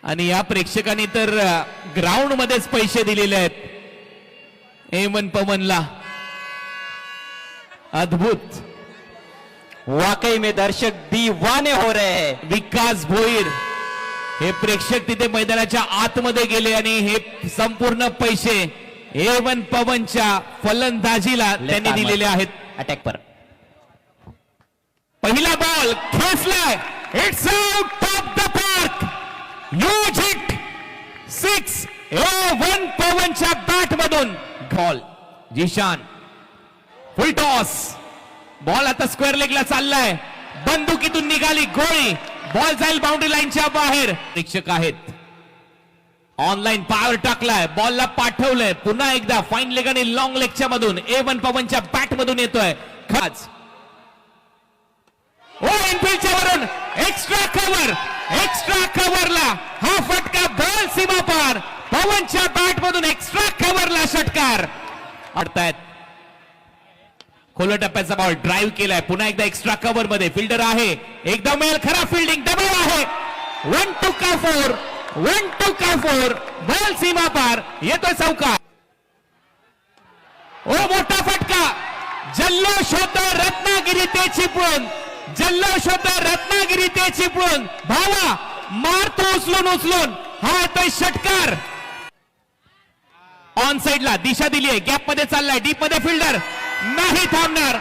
आणि या प्रेक्षकांनी तर ग्राउंड मध्येच पैसे दिलेले आहेत एमन पवनला। अद्भुत, वाकई में दर्शक दीवाने हो रहे हैं। विकास भोईर हे प्रेक्षक तिथे मैदानाच्या आतमध्ये गेले आणि हे संपूर्ण पैसे एमन पवनच्या फलंदाजीला त्यांनी दिलेले आहेत। अटॅक पर पहिला बॉल खेचलाय, it's out of the park, huge hit, 6 एमन पवनच्या बॅट मधून ball. Zeeshan full toss, ball आता स्क्वेअर लेगला चाललाय, बंदुकीतून निघाली गोळी, बॉल जाईल बाउंड्री लाईनच्या बाहेर। प्रेक्षक आहेत, ऑनलाईन पॉवर टाकलाय, बॉलला पाठवलंय, पुन्हा एकदा फाईन लेग आणि लॉंग लेगच्या मधून एमन पवनच्या बॅट मधून येतोय खास। ओ इनफिल्डच्या वरून एक्स्ट्रा कव्हरला हा फटका, बॉल सीमा पार, पवनच्या बॅट मधून एक्स्ट्रा कव्हरला षटकार। अडतायत, खोल टप्प्याचा बॉल ड्राईव्ह केलाय, पुन्हा एकदा एक्स्ट्रा कव्हर मध्ये फिल्डर आहे, एकदम मेल खरा फिल्डिंग, दबाव आहे, 1-2 का 4, बॉल सीमा पार, येतोय चौकार। ओ मोठा फटका, जल्लोष होतो रत्नागिरी ते चिपळूण, जल्लोष होतो रत्नागिरी ते चिपळूण, भावा मारतो उचलून, हा येतोय षटकार। ऑन साइडला दिशा दिलीये, गॅप मध्ये चाललाय, डीप मध्ये फिल्डर नाही थांबणार।